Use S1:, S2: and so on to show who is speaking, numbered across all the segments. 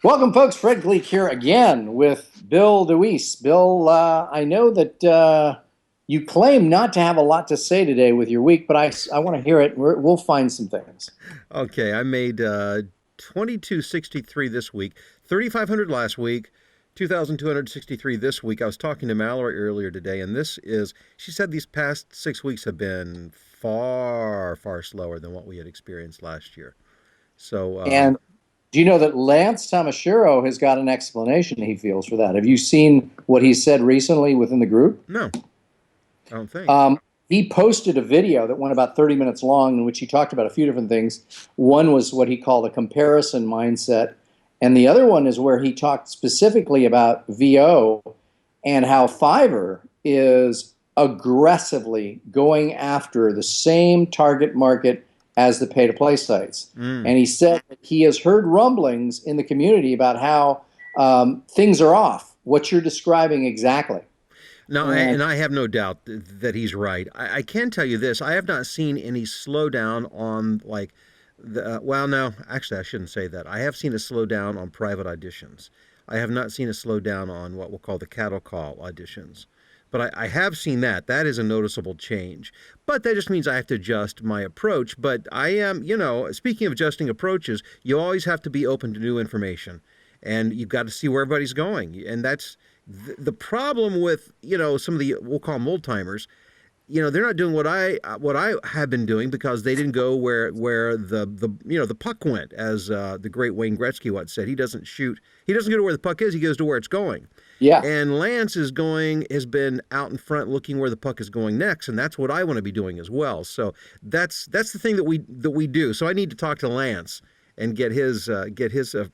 S1: Welcome, folks. Fred Gleek here again with Bill DeWeese. Bill, I know that you claim not to have a lot to say today with your week, but I want to hear it. We'll find some things.
S2: Okay, I made 2263 this week, 3500 last week, 2263 this week. I was talking to Mallory earlier today, and she said these past 6 weeks have been far, far slower than what we had experienced last year. So,
S1: And do you know that Lance Tamashiro has got an explanation he feels for that? Have you seen what he said recently within the group?
S2: no, I don't think.
S1: Um, he posted a video that went about 30 minutes long in which he talked about a few different things. One was what he called a comparison mindset, and the other one is where he talked specifically about VO and how Fiverr is aggressively going after the same target market as the pay-to-play sites.
S2: Mm.
S1: And he said that he has heard rumblings in the community about how things are off, what you're describing exactly.
S2: No,
S1: And
S2: and I have no doubt that he's right. I can tell you this: I have not seen any slowdown on well, no, actually, I shouldn't say that. I have seen a slowdown on private auditions. I have not seen a slowdown on what we'll call the cattle call auditions. But I have seen that. That is a noticeable change. But that just means I have to adjust my approach. But I am, speaking of adjusting approaches, you always have to be open to new information. And you've got to see where everybody's going. And that's the problem with, some of the, we'll call them old timers. They're not doing what I have been doing because they didn't go where the puck went, as the great Wayne Gretzky once said. He doesn't go to where the puck is, he goes to where it's going.
S1: yeah,
S2: And Lance has been out in front looking where the puck is going next, and that's what I want to be doing as well. So that's the thing that we do. So I need to talk to Lance and get his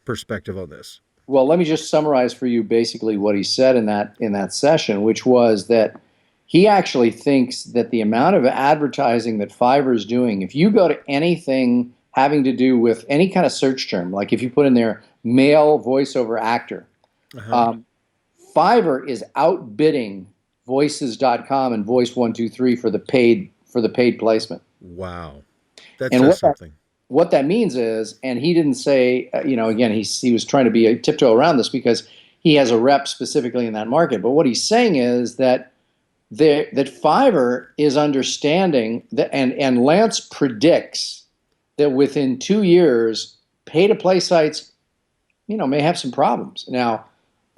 S2: perspective on this.
S1: well, let me just summarize for you basically what he said in that session, which was that he actually thinks that the amount of advertising that Fiverr is doing, if you go to anything having to do with any kind of search term, like if you put in there male voiceover actor,
S2: Uh-huh.
S1: um, Fiverr is outbidding Voices.com and Voice123 for the paid placement.
S2: Wow, that
S1: And
S2: says
S1: what that
S2: something.
S1: what that means is, and he didn't say, again, he was trying to be a tiptoe around this because he has a rep specifically in that market. But what he's saying is that Fiverr is understanding that, and Lance predicts that within 2 years, pay-to-play sites, may have some problems. Now,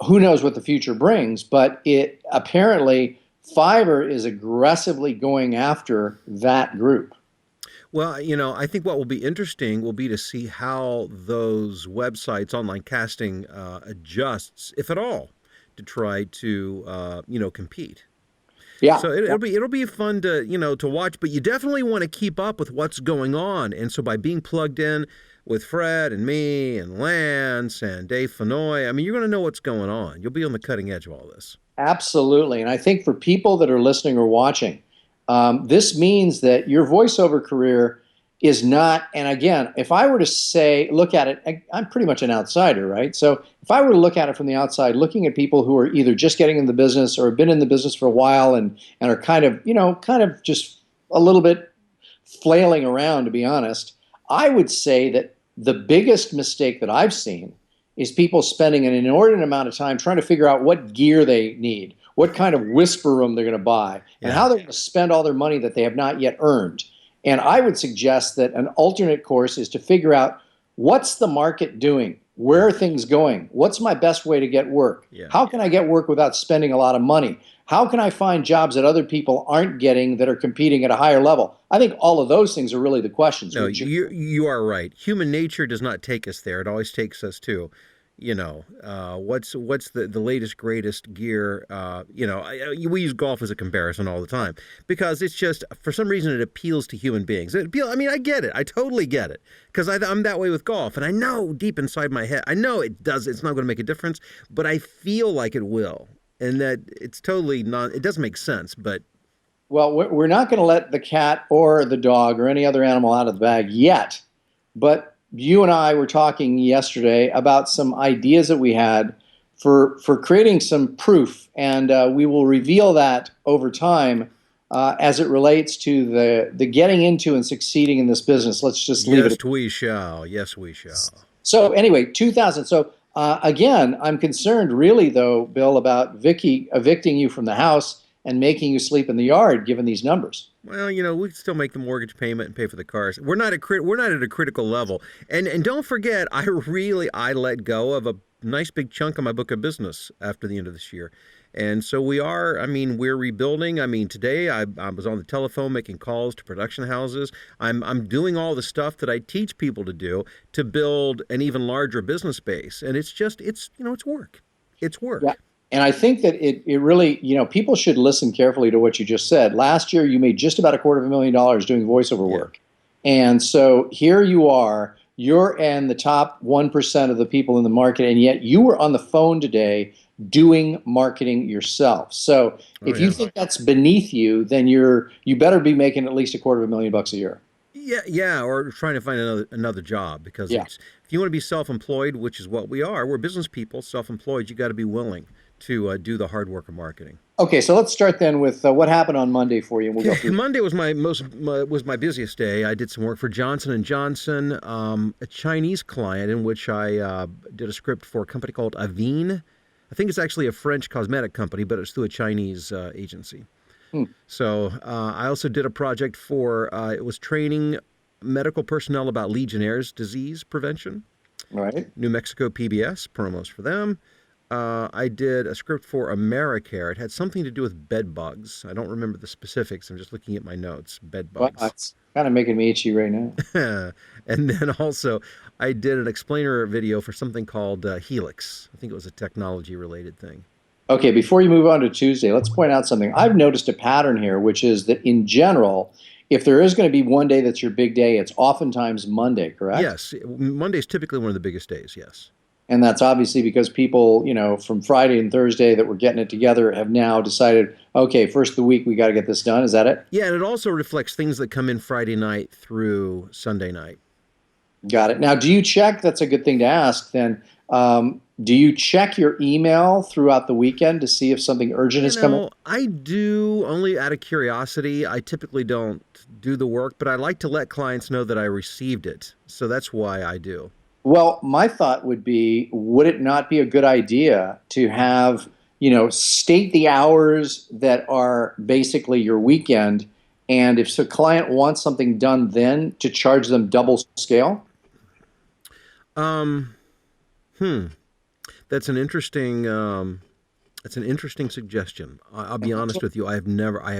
S1: who knows what the future brings? But it apparently Fiverr is aggressively going after that group.
S2: Well, I think what will be interesting will be to see how those websites, online casting, adjusts, if at all, to try to compete.
S1: Yeah,
S2: So it'll be fun to watch, but you definitely want to keep up with what's going on. And so by being plugged in with Fred and me and Lance and Dave Fenoy, I mean, you're going to know what's going on. You'll be on the cutting edge of all this.
S1: absolutely. And I think for people that are listening or watching, this means that your voiceover career is not, and again, if I were to say, look at it, I'm pretty much an outsider, right? So if I were to look at it from the outside, looking at people who are either just getting in the business or have been in the business for a while and are kind of just a little bit flailing around, to be honest, I would say that the biggest mistake that I've seen is people spending an inordinate amount of time trying to figure out what gear they need, what kind of whisper room they're going to buy, and
S2: Yeah.
S1: how they're going to spend all their money that they have not yet earned. And I would suggest that an alternate course is to figure out what's the market doing? Where are things going? What's my best way to get work?
S2: Yeah.
S1: How can I get work without spending a lot of money? How can I find jobs that other people aren't getting that are competing at a higher level? I think all of those things are really the questions.
S2: No, you are right. Human nature does not take us there. It always takes us to, what's the latest greatest gear. We use golf as a comparison all the time because it's just for some reason it appeals to human beings. I mean, I get it. I totally get it because I'm that way with golf, and I know deep inside my head, I know it does. It's not going to make a difference, but I feel like it will, and that it's totally not. It doesn't make sense, but
S1: Well, we're not going to let the cat or the dog or any other animal out of the bag yet. But you and I were talking yesterday about some ideas that we had for creating some proof, and we will reveal that over time as it relates to the getting into and succeeding in this business. Let's just leave it
S2: yes,
S1: at
S2: we shall. Yes, we shall.
S1: so anyway, 2000. So Again, I'm concerned really though, Bill, about Vicky evicting you from the house and making you sleep in the yard, given these numbers.
S2: Well, we can still make the mortgage payment and pay for the cars. We're not at a critical level. And don't forget, I let go of a nice big chunk of my book of business after the end of this year. And so we're rebuilding. I mean, today I was on the telephone making calls to production houses. I'm doing all the stuff that I teach people to do to build an even larger business base. And it's work. It's
S1: Yeah.
S2: work.
S1: And I think that it really, people should listen carefully to what you just said. Last year, you made just about $250,000 doing voiceover
S2: Yeah.
S1: work. And so here you are, you're in the top 1% of the people in the market, and yet you were on the phone today doing marketing yourself. So
S2: Oh
S1: if you
S2: yeah.
S1: think that's beneath you, then you better be making at least $250,000 a year.
S2: Yeah, yeah, or trying to find another job because
S1: Yeah.
S2: if you want to be self-employed, which is what we are, we're business people, self-employed. You got to be willing to do the hard work of marketing.
S1: Okay, so let's start then with what happened on Monday for you, and we'll go
S2: Okay,
S1: through.
S2: Monday was was my busiest day. I did some work for Johnson and Johnson, a Chinese client in which I did a script for a company called Avene. I think it's actually a French cosmetic company, but it's through a Chinese agency.
S1: Hmm,
S2: So I also did a project for it was training medical personnel about Legionnaire's disease prevention.
S1: all right.
S2: New Mexico PBS promos for them. I did a script for AmeriCare. It had something to do with bed bugs. I don't remember the specifics. I'm just looking at my notes. Bed
S1: Well,
S2: bugs.
S1: it's kind of making me itchy right now.
S2: And then also, I did an explainer video for something called Helix. I think it was a technology related thing.
S1: Okay, before you move on to Tuesday, let's point out something. I've noticed a pattern here, which is that in general, if there is going to be one day that's your big day, it's oftentimes Monday, correct?
S2: Yes, Monday's typically one of the biggest days. Yes.
S1: And that's obviously because people, from Friday and Thursday that were getting it together have now decided, okay, first of the week, we got to get this done. Is that it?
S2: Yeah, and it also reflects things that come in Friday night through Sunday night.
S1: Got it. Now, do you check? That's a good thing to ask then. Do you check your email throughout the weekend to see if something urgent has come in?
S2: I do only out of curiosity. I typically don't do the work, but I like to let clients know that I received it. So that's why I do.
S1: Well, my thought would be, would it not be a good idea to have, state the hours that are basically your weekend, and if a client wants something done then to charge them double scale?
S2: Um, hmm. That's an interesting. That's an interesting suggestion. I'll be
S1: And that's
S2: honest with you. I have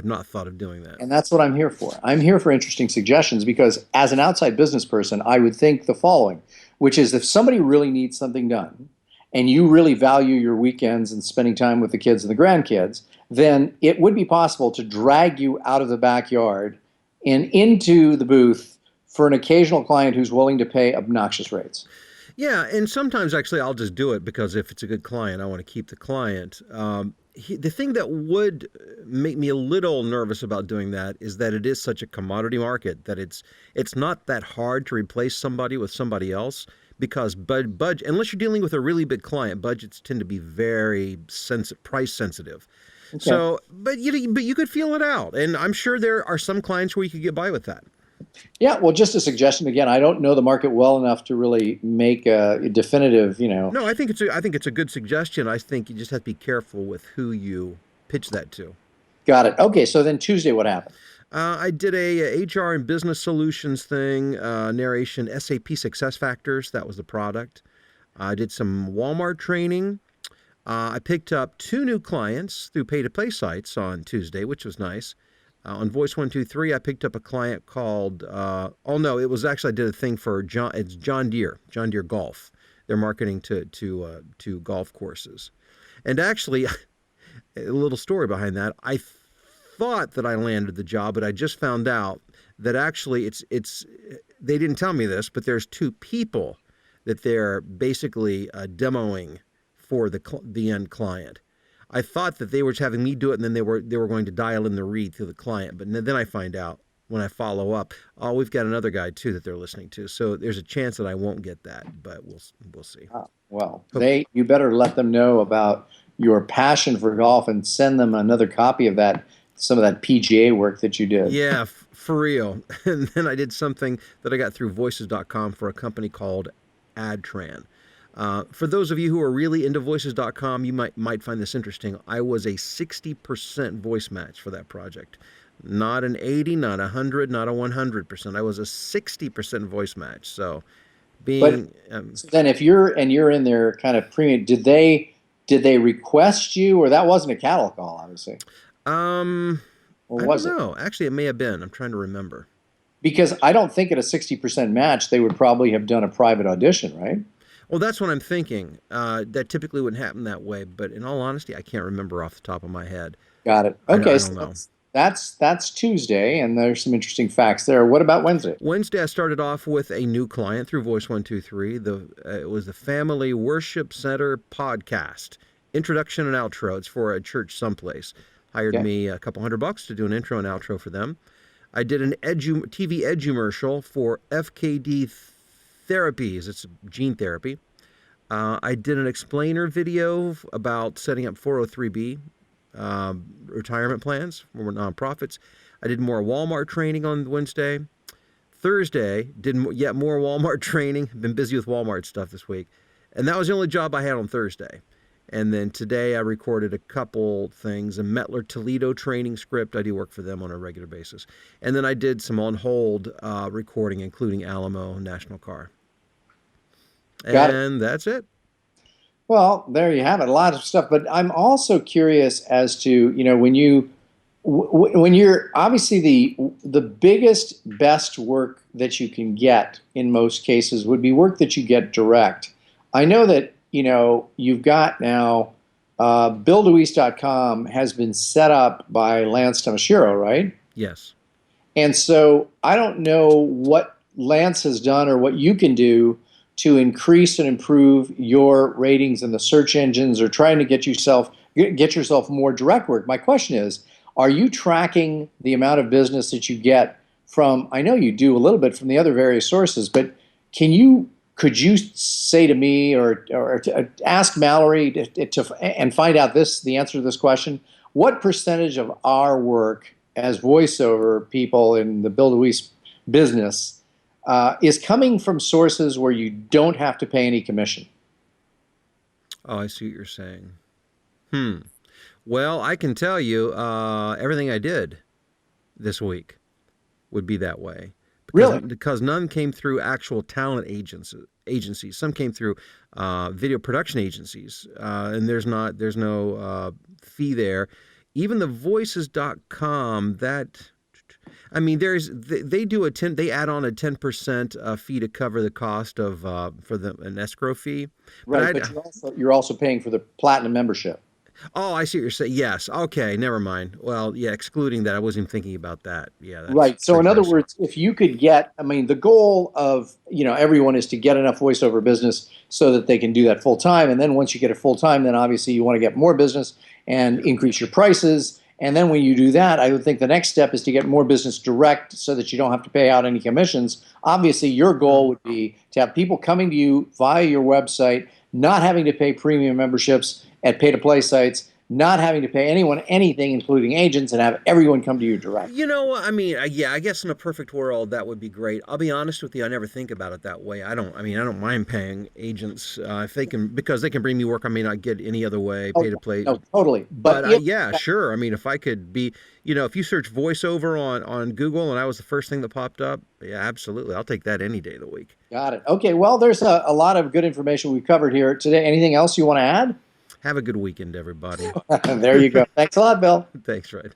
S2: not thought of doing that.
S1: And that's what I'm here for. I'm here for interesting suggestions because, as an outside business person, I would think the following, which is if somebody really needs something done and you really value your weekends and spending time with the kids and the grandkids, then it would be possible to drag you out of the backyard and into the booth for an occasional client who's willing to pay obnoxious rates.
S2: Yeah, and sometimes actually I'll just do it because if it's a good client, I want to keep the client. The thing that would make me a little nervous about doing that is that it is such a commodity market that it's not that hard to replace somebody with somebody else because budget unless you're dealing with a really big client, budgets tend to be very price sensitive.
S1: Okay.
S2: So, but you could feel it out, and I'm sure there are some clients where you could get by with that.
S1: Yeah, well, just a suggestion. Again, I don't know the market well enough to really make a definitive.
S2: No, I think it's a good suggestion. I think you just have to be careful with who you pitch that to.
S1: Got it. Okay, so then Tuesday, what happened?
S2: I did a HR and business solutions thing, narration, SAP Success Factors. That was the product. I did some Walmart training. I picked up two new clients through pay-to-play sites on Tuesday, which was nice. On Voice 123, I picked up a client called. Oh no, it was actually I did a thing for John. It's John Deere Golf. They're marketing to golf courses, and actually, a little story behind that. I thought that I landed the job, but I just found out that actually it's they didn't tell me this, but there's two people that they're basically demoing for the end client. I thought that they were just having me do it, and then they were going to dial in the read through the client. But then I find out when I follow up, oh, we've got another guy too that they're listening to. So there's a chance that I won't get that, but we'll see.
S1: Ah, well,
S2: Hope,
S1: you better let them know about your passion for golf and send them another copy of some of that PGA work that you did.
S2: yeah, for real. And then I did something that I got through voices.com for a company called AdTran. For those of you who are really into voices.com, you might find this interesting. I was a 60% voice match for that project. Not an 80, not a 100, not a 100%. I was a 60% voice match. So
S1: But
S2: being
S1: so then, if you're in their kind of premium, did they request you, or that wasn't a cattle call, obviously,
S2: um
S1: or
S2: I don't
S1: was it?
S2: know. Actually, it may have been. I'm trying to remember.
S1: Because I don't think at a 60% match they would probably have done a private audition, right?
S2: Well, that's what I'm thinking. That typically wouldn't happen that way, but in all honesty, I can't remember off the top of my head.
S1: Got it.
S2: I
S1: Okay,
S2: don't
S1: so
S2: know.
S1: that's Tuesday, and there's some interesting facts there. What about Wednesday?
S2: Wednesday, I started off with a new client through Voice 123. It was the Family Worship Center podcast, introduction and outro. It's for a church someplace. Hired
S1: Okay,
S2: me a couple $100 to do an intro and outro for them. I did an TV edumercial for FKD Therapies. It's gene therapy. I did an explainer video about setting up 403B retirement plans for nonprofits. I did more Walmart training on Wednesday. Thursday, did yet more Walmart training. Been busy with Walmart stuff this week. And that was the only job I had on Thursday. And then today I recorded a couple things, a Metler Toledo training script. I do work for them on a regular basis. And then I did some on hold recording, including Alamo National Car.
S1: got it.
S2: And that's it.
S1: Well, there you have it. A lot of stuff, but I'm also curious as to when you're obviously the biggest best work that you can get in most cases would be work that you get direct. I know that you've got now BillDeWeese.com has been set up by Lance Tamashiro, right?
S2: Yes.
S1: And so I don't know what Lance has done or what you can do to increase and improve your ratings in the search engines or trying to get yourself more direct work. My question is, are you tracking the amount of business that you get from, I know you do a little bit from the other various sources, but could you say to me or to ask Mallory and find out the answer to this question? What percentage of our work as voiceover people in the Bill DeWeese business is coming from sources where you don't have to pay any commission?
S2: Oh, I see what you're saying. Well, I can tell you everything I did this week would be that way
S1: Really?
S2: because none came through actual talent agencies. Some came through video production agencies, and there's no fee there. Even the voices.com, I mean, they do they add on a 10% fee to cover the cost of an escrow fee.
S1: Right,
S2: But
S1: but you're also paying for the platinum membership.
S2: oh, I see what you're saying. Yes. Okay. Never mind. Well, yeah. Excluding that, I wasn't even thinking about that. Yeah, that's
S1: Right. So
S2: pretty
S1: in other
S2: pricey.
S1: words, if you could get, I mean, the goal of, everyone is to get enough voiceover business so that they can do that full time. And then once you get it full time, then obviously you want to get more business and increase your prices. And then when you do that, I would think the next step is to get more business direct so that you don't have to pay out any commissions. Obviously, your goal would be to have people coming to you via your website, not having to pay premium memberships at pay-to-play sites, not having to pay anyone anything, including agents, and have everyone come to you direct.
S2: I mean, yeah, I guess in a perfect world that would be great. I'll be honest with you, I never think about it that way. I don't mind paying agents if they can, because they can bring me work I may not get any other way,
S1: Oh,
S2: pay to play.
S1: no, totally.
S2: But
S1: But if
S2: yeah, sure. I mean, if I could be, if you search voiceover on Google and I was the first thing that popped up, yeah, absolutely. I'll take that any day of the week.
S1: got it. Okay, well, there's a lot of good information we've covered here today. Anything else you want to add?
S2: Have a good weekend, everybody.
S1: There you go. Thanks a lot, Bill.
S2: Thanks, Fred.